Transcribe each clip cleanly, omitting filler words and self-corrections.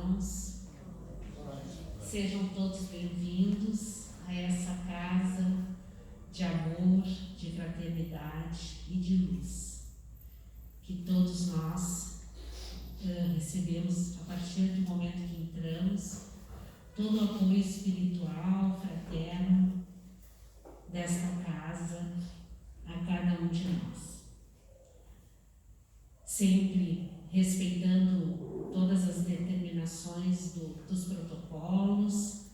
irmãos. Sejam todos bem-vindos a essa casa de amor, de fraternidade e de luz, que todos nós recebemos a partir do momento que entramos, todo o apoio espiritual, fraterno desta casa a cada um de nós. Sempre respeitando todas as determinações dos protocolos,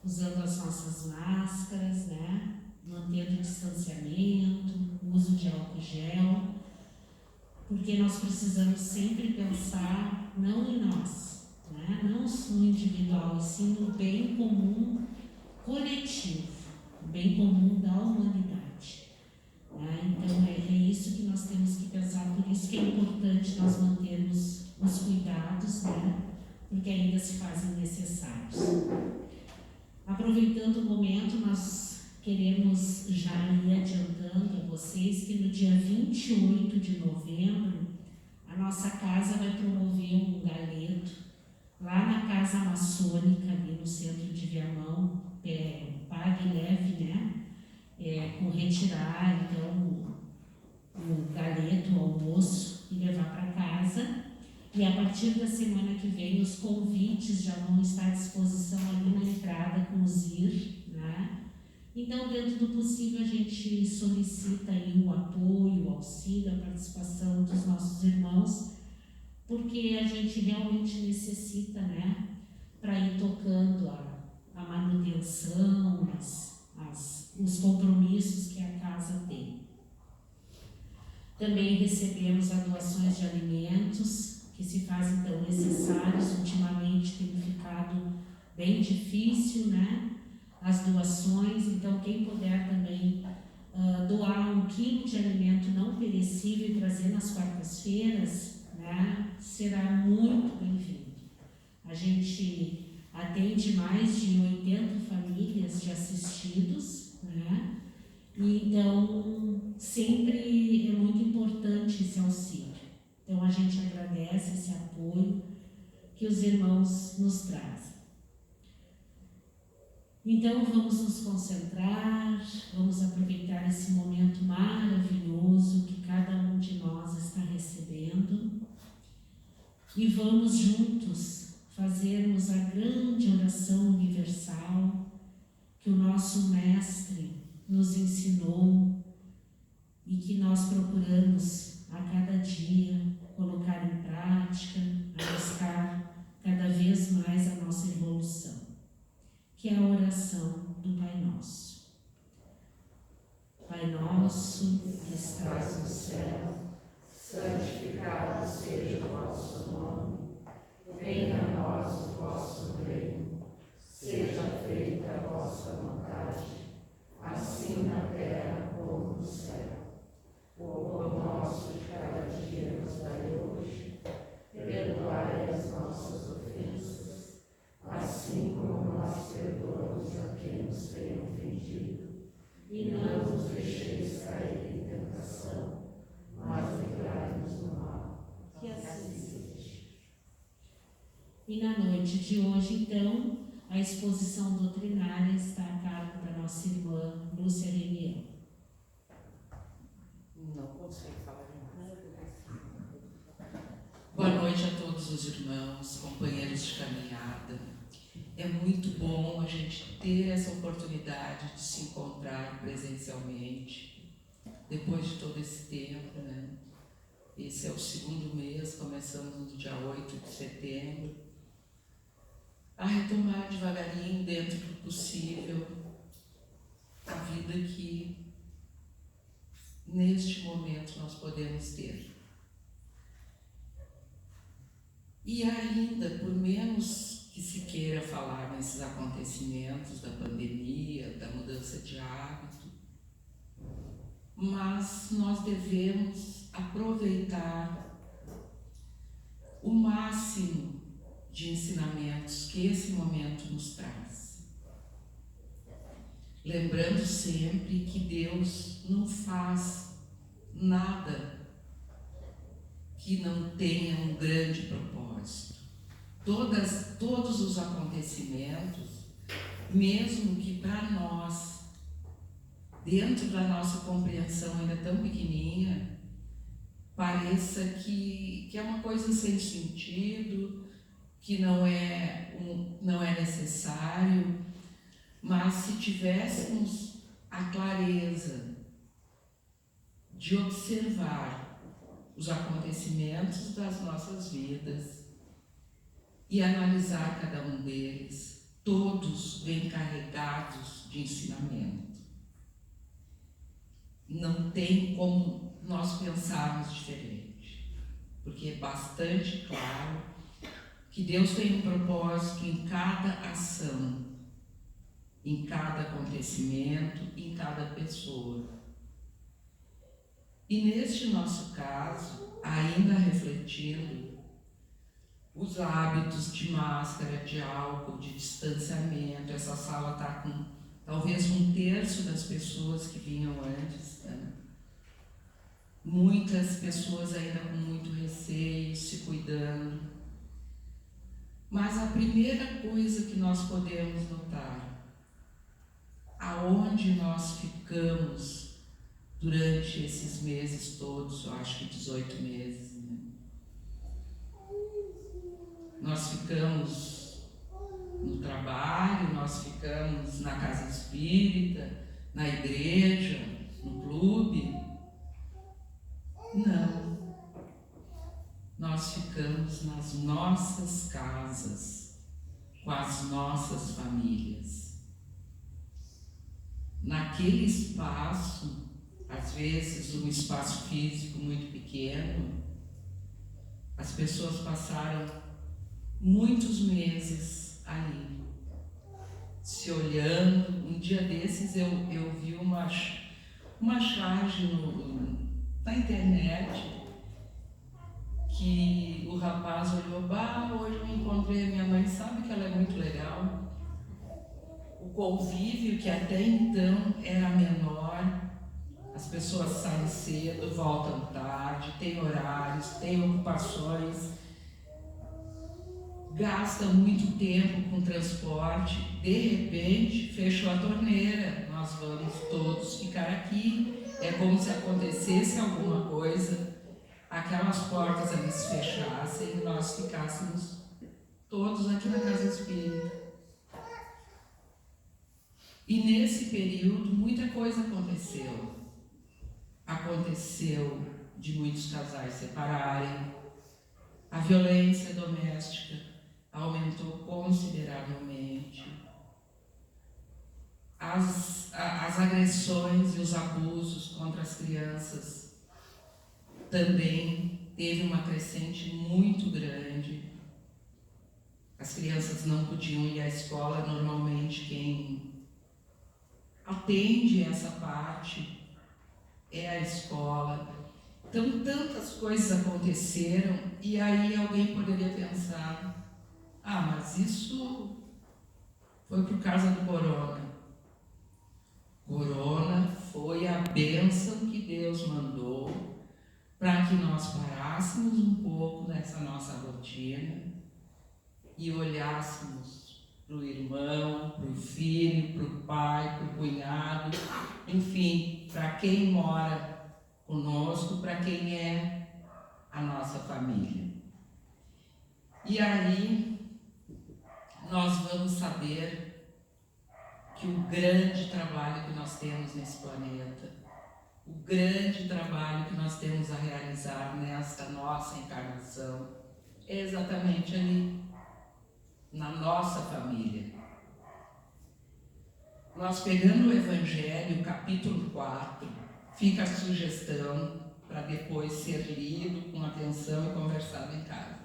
usando as nossas máscaras, né? Mantendo o distanciamento, o uso de álcool gel, porque nós precisamos sempre pensar não em nós, né? Não no individual, e sim no bem comum coletivo, o bem comum da humanidade. Então é isso que nós temos que pensar, por isso que é importante nós mantermos os cuidados, né? Porque ainda se fazem necessários. Aproveitando o momento, nós queremos já ir adiantando a vocês que no dia 28 de novembro a nossa casa vai promover um galeto lá na Casa Maçônica, ali no centro de Viamão, Pague Leve, né? Com retirar então o galeto, o almoço e levar para casa. E a partir da semana que vem os convites já vão estar à disposição ali na entrada com o ZIR, né? Então, dentro do possível, a gente solicita aí o apoio, o auxílio, a participação dos nossos irmãos, porque a gente realmente necessita, né, para ir tocando a manutenção, os compromissos que a casa tem. Também recebemos as doações de alimentos, que se fazem tão necessários. Ultimamente tem ficado bem difícil, né, as doações. Então, quem puder também doar 1 quilo de alimento não perecível e trazer nas quartas-feiras, né, será muito bem-vindo. A gente atende mais de 80 famílias de assistidos, né? E então sempre é muito importante esse auxílio. Então a gente agradece esse apoio que os irmãos nos trazem. Então vamos nos concentrar, vamos aproveitar esse momento maravilhoso que cada um de nós está recebendo e vamos juntos fazermos a grande oração universal que o nosso Mestre nos ensinou e que nós procuramos a cada dia colocar em prática, a buscar cada vez mais a nossa evolução, que é a oração do Pai Nosso. Pai nosso, que estás no céu, santificado seja o vosso nome. Venha a nós o vosso reino, seja feita a vossa vontade, assim na terra como no céu. O pão nosso de cada dia nos dai hoje, perdoai as nossas ofensas, assim como nós perdoamos a quem nos tem ofendido. E não nos deixeis cair em tentação, mas livrai-nos do mal. Que assim seja. E na noite de hoje, então, a exposição doutrinária está a cargo da nossa irmã Lúcia Reniel. Não consigo falar demais. Boa noite a todos os irmãos, companheiros de caminhada. É muito bom a gente ter essa oportunidade de se encontrar presencialmente, depois de todo esse tempo, né? Esse é o 2º mês, começamos no dia 8 de setembro. A retomar devagarinho, dentro do possível, a vida que neste momento nós podemos ter. E ainda, por menos que se queira falar nesses acontecimentos da pandemia, da mudança de hábito, mas nós devemos aproveitar o máximo de ensinamentos que esse momento nos traz. Lembrando sempre que Deus não faz nada que não tenha um grande propósito. todos os acontecimentos, mesmo que para nós, dentro da nossa compreensão ainda tão pequenininha, pareça que é uma coisa sem sentido, que não é necessário, mas se tivéssemos a clareza de observar os acontecimentos das nossas vidas e analisar cada um deles, todos vêm carregados de ensinamento. Não tem como nós pensarmos diferente, porque é bastante claro que Deus tem um propósito em cada ação, em cada acontecimento, em cada pessoa. E neste nosso caso, ainda refletindo os hábitos de máscara, de álcool, de distanciamento, essa sala está com talvez 1/3 das pessoas que vinham antes, né? Muitas pessoas ainda com muito receio, se cuidando. Mas a primeira coisa que nós podemos notar, aonde nós ficamos durante esses meses todos, eu acho que 18 meses, né? Nós ficamos no trabalho, nós ficamos na casa espírita, na igreja, no clube. Não. Nós ficamos nas nossas casas, com as nossas famílias. Naquele espaço, às vezes um espaço físico muito pequeno, as pessoas passaram muitos meses ali, se olhando. Um dia desses eu vi uma charge na internet, que o rapaz olhou: hoje eu encontrei a minha mãe, sabe que ela é muito legal? O convívio, que até então era menor, as pessoas saem cedo, voltam tarde, tem horários, tem ocupações, gastam muito tempo com transporte. De repente, fechou a torneira, nós vamos todos ficar aqui. É como se acontecesse alguma coisa, aquelas portas ali se fechassem e nós ficássemos todos aqui na casa espírita. E nesse período, muita coisa aconteceu. Aconteceu de muitos casais separarem, a violência doméstica aumentou consideravelmente, as agressões e os abusos contra as crianças também teve uma crescente muito grande. As crianças não podiam ir à escola, normalmente quem atende essa parte é a escola. Então, tantas coisas aconteceram, e aí alguém poderia pensar: mas isso foi por causa do corona. Corona foi a bênção que Deus mandou para que nós parássemos um pouco nessa nossa rotina e olhássemos para o irmão, para o filho, para o pai, para o cunhado, enfim, para quem mora conosco, para quem é a nossa família. E aí nós vamos saber que o grande trabalho que nós temos nesse planeta, o grande trabalho que nós temos a realizar nesta nossa encarnação, é exatamente ali, na nossa família. Nós, pegando o Evangelho, capítulo 4, fica a sugestão para depois ser lido com atenção e conversado em casa.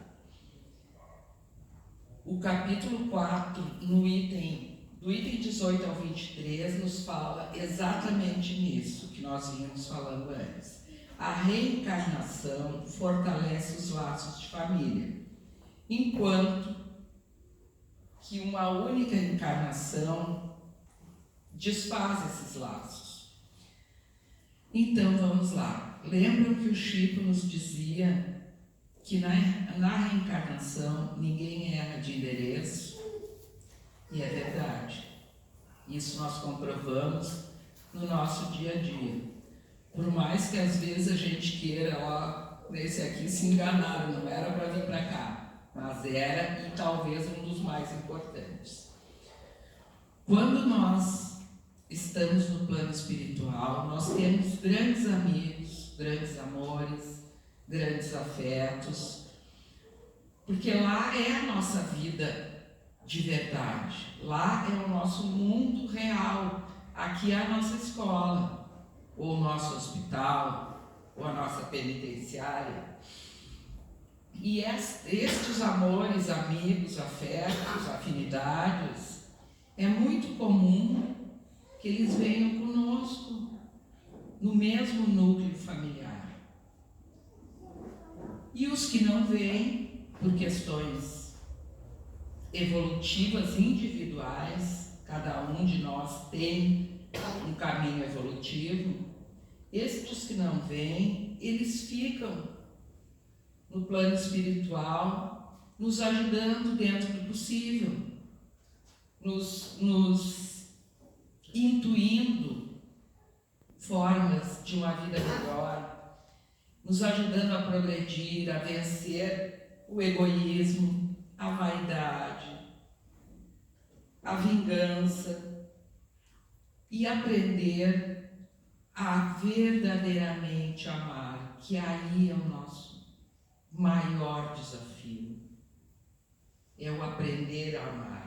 O capítulo 4, do item 18 ao 23, nos fala exatamente nisso que nós vínhamos falando antes. A reencarnação fortalece os laços de família, enquanto que uma única encarnação desfaz esses laços. Então vamos lá. Lembram que o Chico nos dizia que na reencarnação ninguém erra de endereço, e é verdade. Isso nós comprovamos no nosso dia a dia. Por mais que às vezes a gente queira, ó, nesse aqui se enganaram, não era para vir para cá, mas era, e talvez um dos mais importantes. Quando nós estamos no plano espiritual, nós temos grandes amigos, grandes amores, grandes afetos, porque lá é a nossa vida de verdade, lá é o nosso mundo real, aqui é a nossa escola, ou o nosso hospital, ou a nossa penitenciária. E estes amores, amigos, afetos, afinidades, é muito comum que eles venham conosco no mesmo núcleo familiar. E os que não vêm, por questões evolutivas individuais, cada um de nós tem um caminho evolutivo, estes que não vêm, eles ficam no plano espiritual, nos ajudando dentro do possível, nos intuindo formas de uma vida melhor, nos ajudando a progredir, a vencer o egoísmo, a vaidade, a vingança e aprender a verdadeiramente amar, que aí é o nosso maior desafio, é o aprender a amar.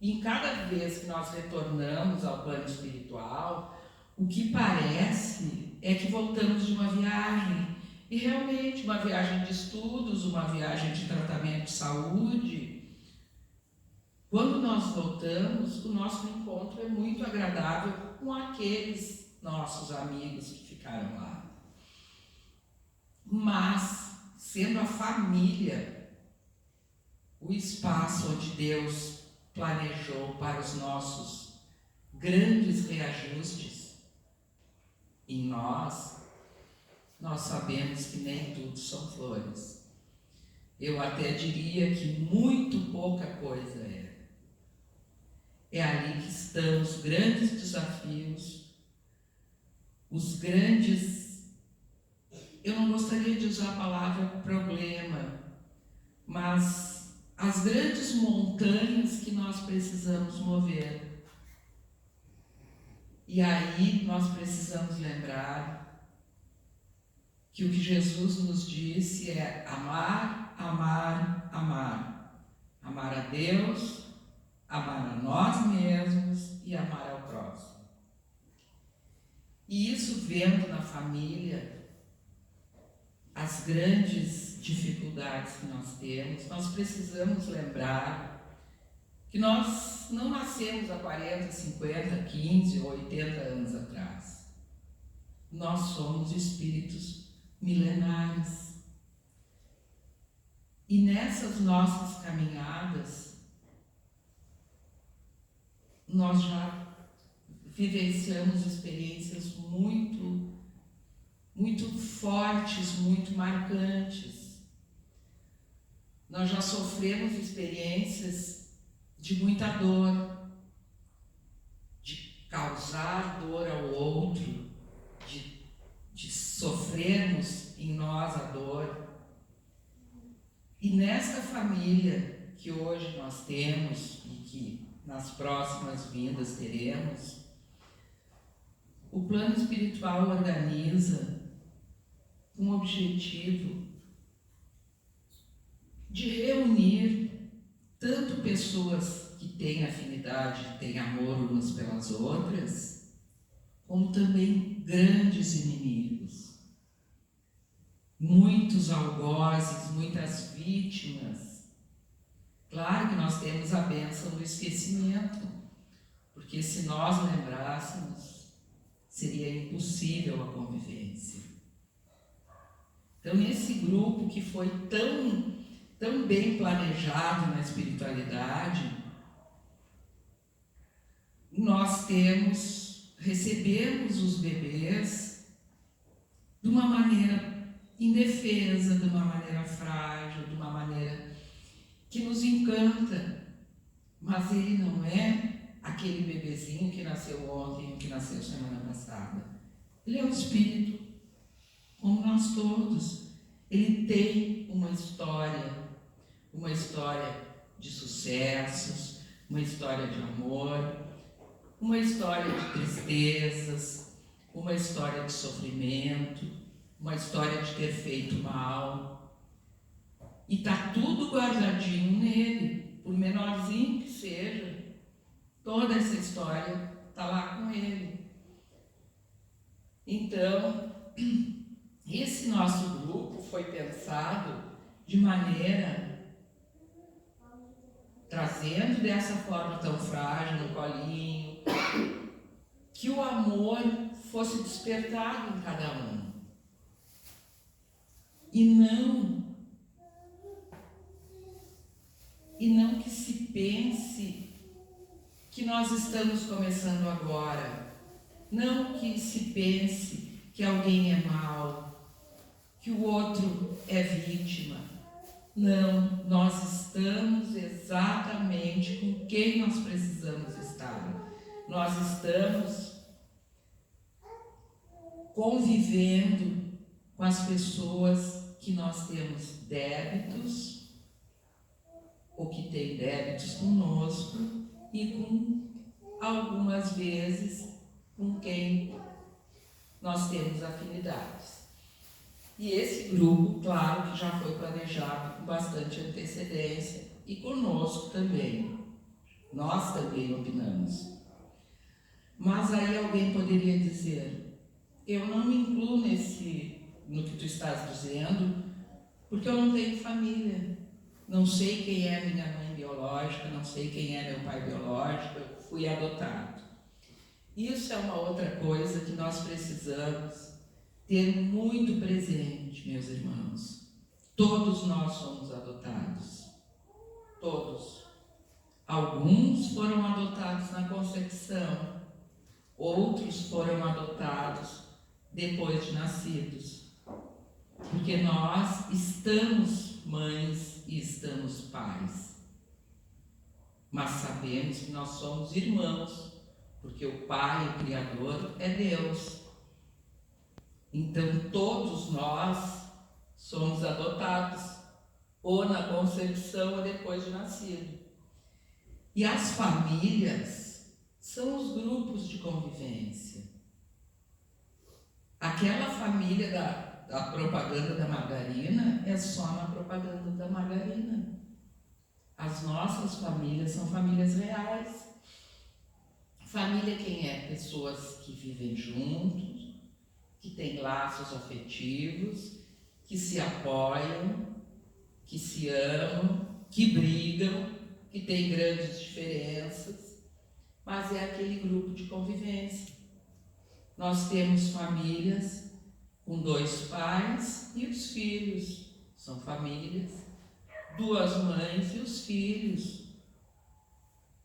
E em cada vez que nós retornamos ao plano espiritual, o que parece é que voltamos de uma viagem, e realmente uma viagem de estudos, uma viagem de tratamento de saúde. Quando nós voltamos, o nosso encontro é muito agradável com aqueles nossos amigos que ficaram lá. Mas, sendo a família o espaço onde Deus planejou para os nossos grandes reajustes, em nós sabemos que nem tudo são flores. Eu até diria que muito pouca coisa é. É ali que estão os grandes desafios, os grandes... Eu não gostaria de usar a palavra problema, mas as grandes montanhas que nós precisamos mover. E aí nós precisamos lembrar que o que Jesus nos disse é amar, amar, amar. Amar a Deus, amar a nós mesmos e amar ao próximo. E isso, vendo na família as grandes dificuldades que nós temos, nós precisamos lembrar que nós não nascemos há 40, 50, 15 ou 80 anos atrás. Nós somos espíritos milenares. E nessas nossas caminhadas, nós já vivenciamos experiências muito fortes, muito marcantes. Nós já sofremos experiências de muita dor, de causar dor ao outro, de sofrermos em nós a dor. E nessa família que hoje nós temos e que nas próximas vindas teremos, o plano espiritual organiza um objetivo de reunir tanto pessoas que têm afinidade, têm amor umas pelas outras, como também grandes inimigos, muitos algozes, muitas vítimas. Claro que nós temos a bênção do esquecimento, porque se nós lembrássemos, seria impossível a convivência. Então, esse grupo que foi tão bem planejado na espiritualidade, nós recebemos os bebês de uma maneira indefesa, de uma maneira frágil, de uma maneira que nos encanta, mas ele não é aquele bebezinho que nasceu ontem ou que nasceu semana passada. Ele é um espírito, como nós todos. Ele tem uma história de sucessos, uma história de amor, uma história de tristezas, uma história de sofrimento, uma história de ter feito mal. E está tudo guardadinho nele, por menorzinho que seja, toda essa história está lá com ele. Então, esse nosso grupo foi pensado de maneira trazendo dessa forma tão frágil, no colinho, que o amor fosse despertado em cada um. E não que se pense que nós estamos começando agora. Não que se pense que alguém é mau, que o outro é vítima. Não, nós estamos exatamente com quem nós precisamos estar. Nós estamos convivendo com as pessoas que nós temos débitos, ou que têm débitos conosco, e com, algumas vezes, com quem nós temos afinidades. E esse grupo, claro, que já foi planejado com bastante antecedência, e conosco também. Nós também opinamos. Mas aí alguém poderia dizer, eu não me incluo no que tu estás dizendo, porque eu não tenho família. Não sei quem é minha mãe biológica, não sei quem é meu pai biológico, eu fui adotado. Isso é uma outra coisa que nós precisamos ter muito presente, meus irmãos. Todos nós somos adotados. Todos. Alguns foram adotados na concepção, outros foram adotados depois de nascidos. Porque nós estamos mães e estamos pais. Mas sabemos que nós somos irmãos, porque o Pai, o Criador, é Deus. Então, todos nós somos adotados, ou na concepção ou depois de nascido. E as famílias são os grupos de convivência. Aquela família da propaganda da margarina é só na propaganda da margarina. As nossas famílias são famílias reais. Família quem é? Pessoas que vivem juntos, que têm laços afetivos, que se apoiam, que se amam, que brigam, que têm grandes diferenças, mas é aquele grupo de convivência. Nós temos famílias com 2 pais e os filhos, são famílias, 2 mães e os filhos,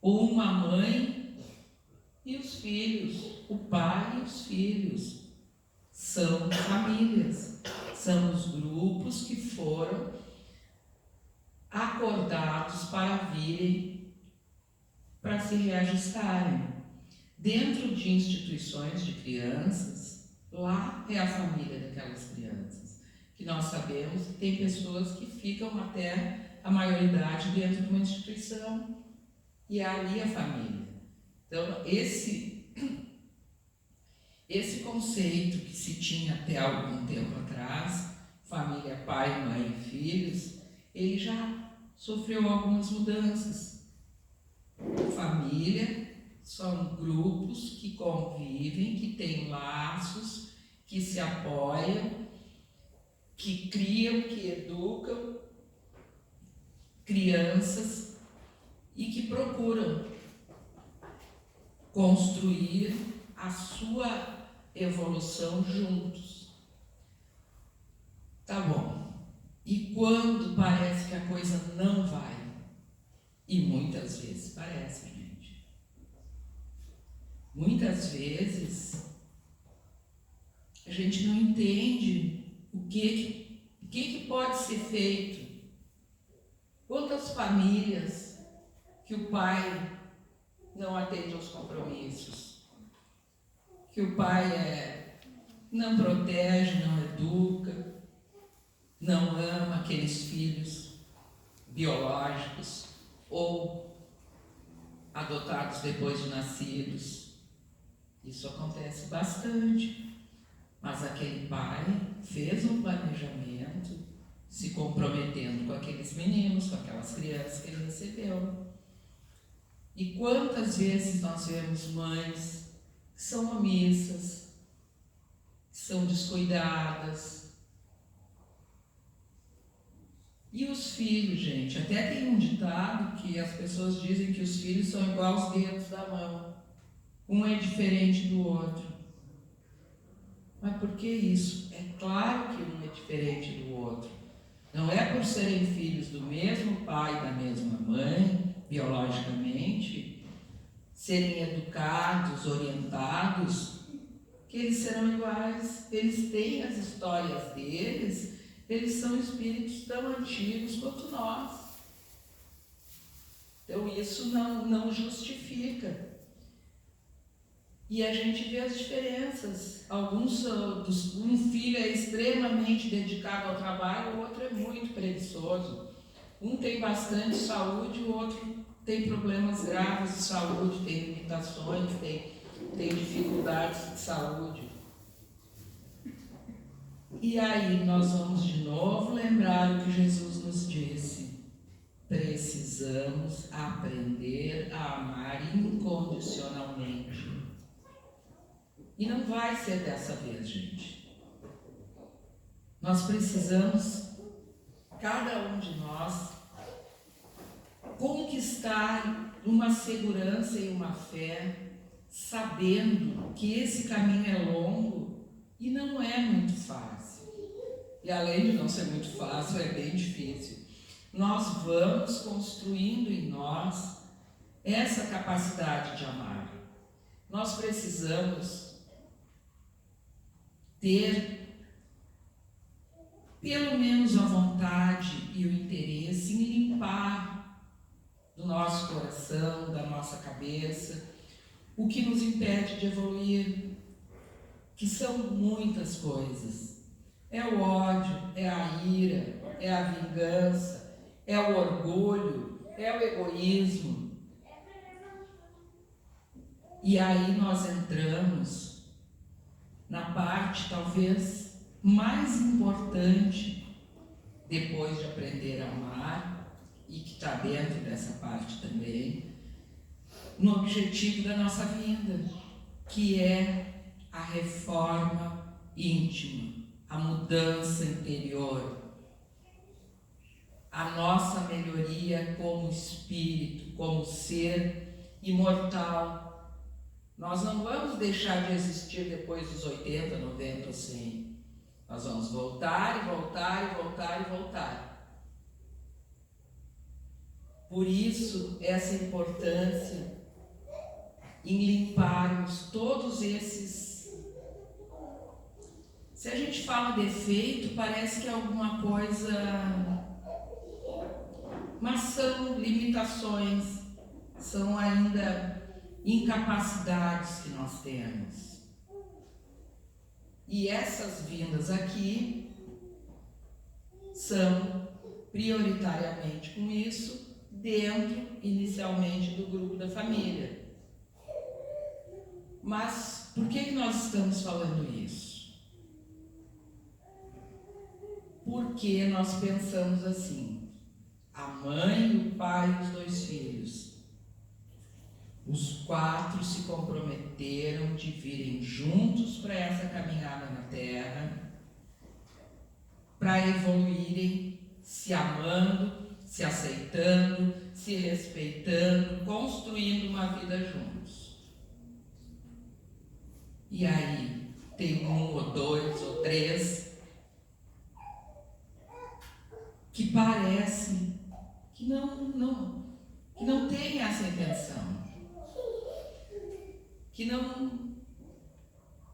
ou uma mãe e os filhos, o pai e os filhos. São famílias, são os grupos que foram acordados para virem, para se reajustarem. Dentro de instituições de crianças, lá é a família daquelas crianças, que nós sabemos que tem pessoas que ficam até a maioridade dentro de uma instituição, e é ali a família. Então, esse conceito que se tinha até algum tempo atrás, família, pai, mãe e filhos, ele já sofreu algumas mudanças. Família são grupos que convivem, que têm laços, que se apoiam, que criam, que educam crianças e que procuram construir a sua evolução juntos. Tá bom. E quando parece que a coisa não vai? E muitas vezes parece, gente. Muitas vezes a gente não entende o que que pode ser feito? Quantas famílias que o pai não atende aos compromissos, que o pai não protege, não educa, não ama aqueles filhos biológicos ou adotados depois de nascidos. Isso acontece bastante, mas aquele pai fez um planejamento, se comprometendo com aqueles meninos, com aquelas crianças que ele recebeu. E quantas vezes nós vemos mães que são omissas, que são descuidadas. E os filhos, gente, até tem um ditado que as pessoas dizem que os filhos são igual aos dedos da mão. Um é diferente do outro. Mas por que isso? É claro que um é diferente do outro. Não é por serem filhos do mesmo pai e da mesma mãe, biologicamente, serem educados, orientados, que eles serão iguais. Eles têm as histórias deles, eles são espíritos tão antigos quanto nós. Então isso não justifica. E a gente vê as diferenças. Um filho é extremamente dedicado ao trabalho, o outro é muito preguiçoso. Um tem bastante saúde, o outro tem problemas graves de saúde, tem limitações, tem dificuldades de saúde. E aí nós vamos de novo lembrar o que Jesus nos disse. Precisamos aprender a amar incondicionalmente. E não vai ser dessa vez, gente. Nós precisamos, cada um de nós, conquistar uma segurança e uma fé, sabendo que esse caminho é longo e não é muito fácil. E além de não ser muito fácil, é bem difícil. Nós vamos construindo em nós essa capacidade de amar. Nós precisamos ter pelo menos a vontade e o interesse em limpar do nosso coração, da nossa cabeça, o que nos impede de evoluir, que são muitas coisas. É o ódio, é a ira, é a vingança, é o orgulho, é o egoísmo. E aí nós entramos na parte talvez mais importante, depois de aprender a amar, e que está dentro dessa parte também, no objetivo da nossa vinda, que é a reforma íntima, a mudança interior, a nossa melhoria como espírito, como ser imortal. Nós não vamos deixar de existir depois dos 80, 90 ou 100. Nós vamos voltar e voltar e voltar e voltar. Por isso, essa importância em limparmos todos esses... Se a gente fala defeito, parece que é alguma coisa... Mas são limitações, são ainda incapacidades que nós temos. E essas vindas aqui são prioritariamente com isso, dentro, inicialmente, do grupo da família. Mas por que nós estamos falando isso? Porque nós pensamos assim, a mãe, o pai e os 2 filhos, os 4 se comprometeram de virem juntos para essa caminhada na Terra, para evoluírem se amando, se aceitando, se respeitando, construindo uma vida juntos. E aí tem 1 ou 2 ou 3 que parece que não tem essa intenção. Que não,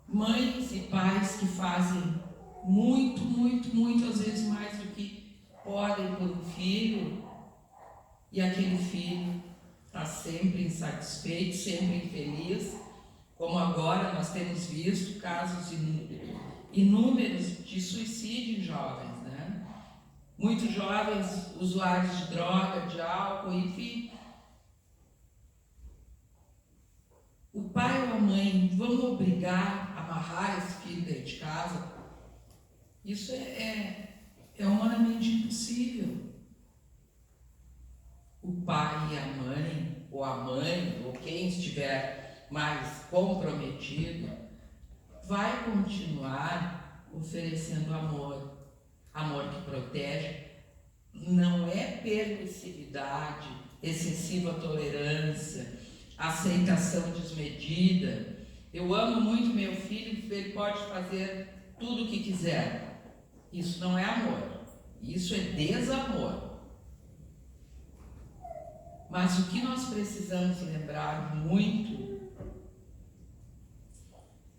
mães e pais que fazem muito, às vezes mais do que podem por um filho, e aquele filho está sempre insatisfeito, sempre infeliz, como agora nós temos visto casos inúmeros de suicídio em jovens, né? Muitos jovens usuários de droga, de álcool, enfim. O pai ou a mãe vão obrigar a amarrar esse filho dentro de casa? Isso é humanamente impossível. O pai e a mãe, ou quem estiver mais comprometido, vai continuar oferecendo amor. Amor que protege. Não é permissividade, excessiva tolerância, aceitação desmedida. Eu amo muito meu filho, ele pode fazer tudo o que quiser. Isso não é amor, isso é desamor. Mas o que nós precisamos lembrar muito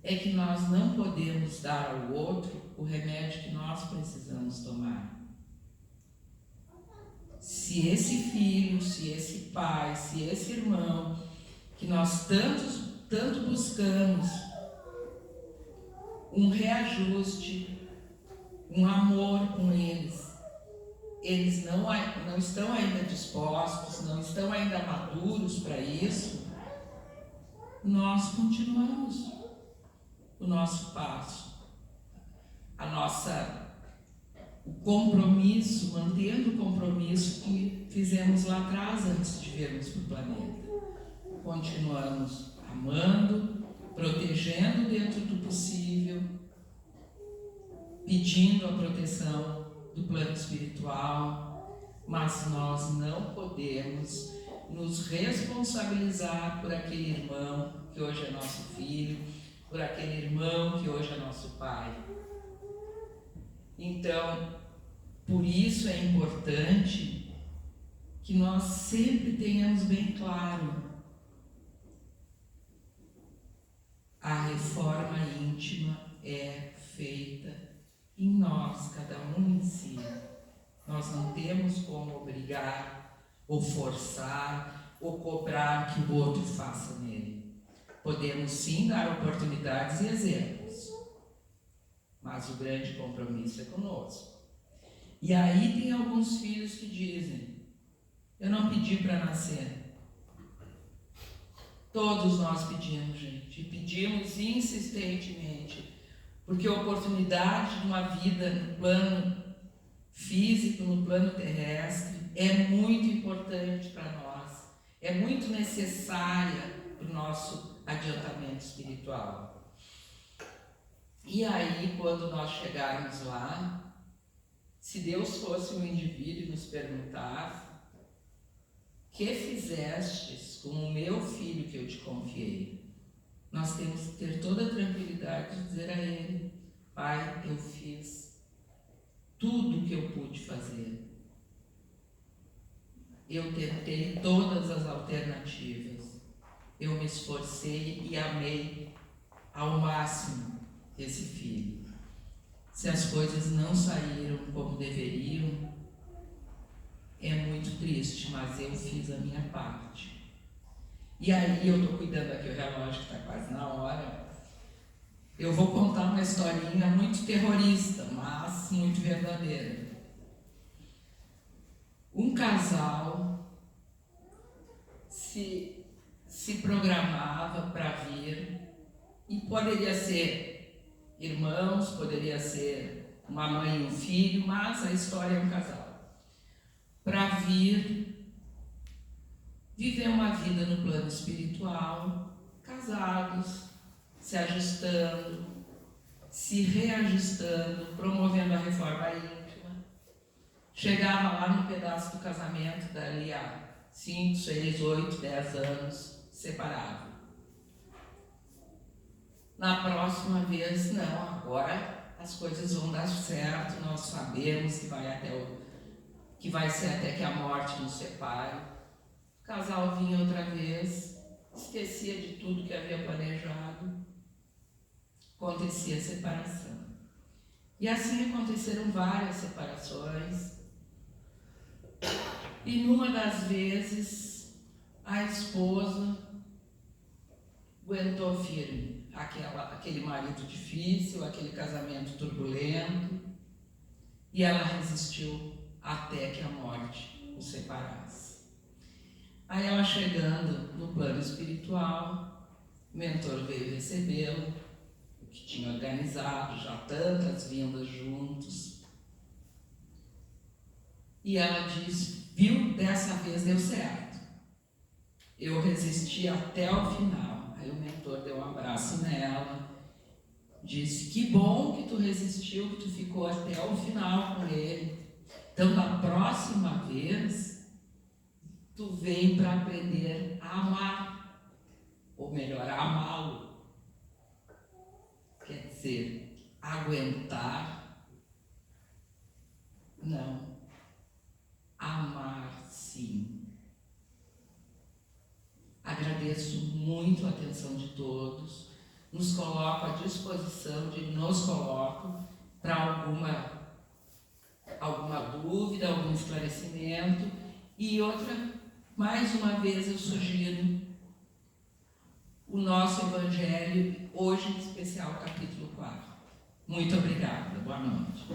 é que nós não podemos dar ao outro o remédio que nós precisamos tomar. Se esse filho, se esse pai, se esse irmão, que nós tanto buscamos um reajuste, um amor com eles não estão ainda dispostos, não estão ainda maduros para isso, nós continuamos o nosso passo, o compromisso, mantendo o compromisso que fizemos lá atrás antes de virmos para o planeta. Continuamos amando, protegendo dentro do possível, pedindo a proteção do plano espiritual, mas nós não podemos nos responsabilizar por aquele irmão que hoje é nosso filho, por aquele irmão que hoje é nosso pai. Então, por isso é importante que nós sempre tenhamos bem claro a reforma íntima é feita em nós, cada um em si. Nós não temos como obrigar, ou forçar, ou cobrar que o outro faça nele. Podemos sim dar oportunidades e exemplos, mas o grande compromisso é conosco. E aí tem alguns filhos que dizem: eu não pedi para nascer. Todos nós pedimos, gente, e pedimos insistentemente, porque a oportunidade de uma vida no plano físico, no plano terrestre, é muito importante para nós, é muito necessária para o nosso adiantamento espiritual. E aí, quando nós chegarmos lá, se Deus fosse um indivíduo e nos perguntasse: que fizestes com o meu filho que eu te confiei? Nós temos que ter toda a tranquilidade de dizer a ele: Pai, eu fiz tudo o que eu pude fazer. Eu tentei todas as alternativas. Eu me esforcei e amei ao máximo esse filho. Se as coisas não saíram como deveriam, é muito triste, mas eu fiz a minha parte. E aí, eu estou cuidando aqui, o relógio que está quase na hora. Eu vou contar uma historinha muito terrorista, mas muito verdadeira. Um casal se programava para vir, e poderia ser irmãos, poderia ser uma mãe e um filho, mas a história é um casal. Para vir viver uma vida no plano espiritual, casados, se ajustando, se reajustando, promovendo a reforma íntima. Chegava lá no pedaço do casamento, dali a 5, 6, 8, 10 anos, separava. Na próxima vez, não, agora as coisas vão dar certo, nós sabemos que vai ser até que a morte nos separe. O casal vinha outra vez, esquecia de tudo que havia planejado, acontecia a separação. E assim aconteceram várias separações. E numa das vezes, a esposa aguentou firme aquele marido difícil, aquele casamento turbulento, e ela resistiu até que a morte os separasse. Aí ela, chegando no plano espiritual, o mentor veio recebê-la, que tinha organizado já tantas vindas juntos. E ela disse: viu, dessa vez deu certo. Eu resisti até o final. Aí o mentor deu um abraço nela, disse: que bom que tu resistiu, que tu ficou até o final com ele. Então, na próxima vez, tu vem para aprender a amar, ou melhor, a amá-lo. Quer dizer, aguentar, não. Amar, sim. Agradeço muito a atenção de todos. Nos coloco à disposição, nos coloco para alguma dúvida, algum esclarecimento. E mais uma vez eu sugiro o nosso Evangelho, hoje em especial, capítulo 4. Muito obrigada. Boa noite.